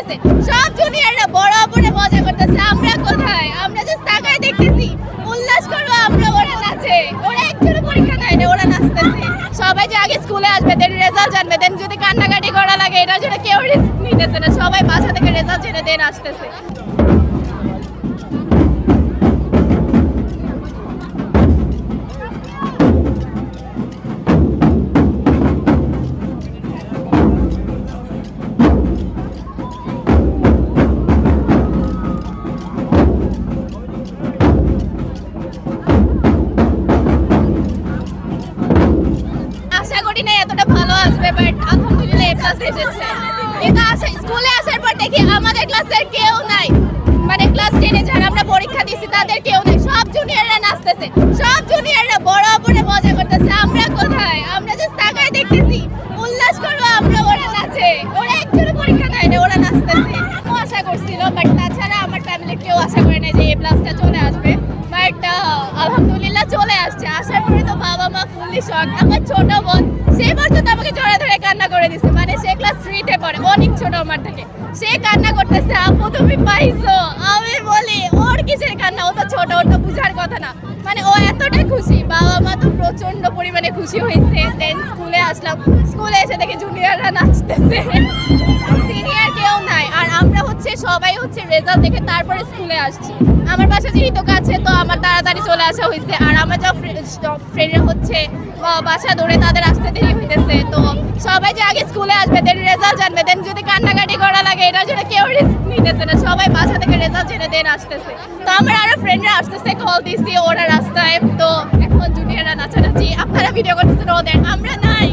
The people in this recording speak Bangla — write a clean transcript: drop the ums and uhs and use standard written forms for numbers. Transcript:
আসতেছে, সব জুনিয়ররা বড় আপনে মজা করতেছে। আমরা কোথায়? আমরা জাস্ট তাকায় দেখতেছি, উল্লাস করবো আমরা, ওরা নাচে। ওরা একটু পরীক্ষা দেয় না, ওরা নাচতেছে। সবাই যে আগে স্কুলে আসবে, দেন রেজাল্ট জানবে, দেন যদি কান্নাকাটি করা লাগে এটার জন্য কেউ রিস্ক নিতেছে না। সবাই বাসা থেকে রেজাল্ট জেনে দেন আসতেছে। আশা করি না এতটা ভালো আসবে, বাট আলহামদুলিল্লাহ এ প্লাস এসেছে। এটা স্কুলে আসার পর দেখি আমাদের ক্লাসের কেউ নাই, মানে ক্লাস 10-এ যারা আমরা পরীক্ষা দিছি তাদের কেউ নাই। সব জুনিয়ররা নাচতেছে, সব জুনিয়ররা বড় আপনে মজা করতেছে। আমরা কোথায়? আমরা জাস্ট তাকায় দেখতেছি, উল্লাস করবো আমরা, ওরা নাচে। ওরা একটু পরীক্ষা দেয় না, ওরা নাচতেছে। আশা করছিল, বাট তাছাড়া আমার ফ্যামিলির কেউ আশা করে না যে এ প্লাসটা চলে আসবে, বাট আলহামদুলিল্লাহ চলে আসছে। আসার পরে তো বাবা মা ফুললি শক। আমার ছোট বোন সে পর্যন্ত আমাকে জড়া ধরে কান্না করে দিচ্ছে, মানে সে ক্লাস 3-তে পড়ে, অনেক ছোট আমার থেকে। সে কান্না করতেছে, আপু তুমি পাইছো। আমি বলি ওর কিসের কান্না, ও তো ছোট, ওর তো বুঝার কথা না। মানে ও এতটা খুশি, বাবা মা তো প্রচন্ড পরিমাণে খুশি হয়েছে। দেন স্কুলে আসলাম, স্কুলে এসে দেখি জুনিয়ররা নাচতেছে, সিনিয়র কেউ নাই। আর আমরা সবাই রেজাল্ট দেখে তারপরে স্কুলে আসছি। আমার বাসা যেহেতু কাছে, তো আমার তাড়াতাড়ি চলে আসা হয়েছে। আর আমার যা ফ্রেন্ডরা বাসা দৌড়ে, তাদের আসতে দেরি হইতেছে। তো সবাই যে আগে স্কুলে আসবে, দেন রেজাল্ট জানবে, দেন যদি কান্নাকাটি করা লাগে এটার জন্য কেউ রিস্ক নিতেছে না। সবাই বাসা থেকে রেজাল্ট জেনে দেন আসতেছে। তো আমার আরো ফ্রেন্ডরা আসতেছে, কল দিছি, ওরা রাস্তায়। তো এখন জুনিয়ররা নাচানাচি, আপনারা ভিডিও করতেছেন ওদের, আমরা নাই।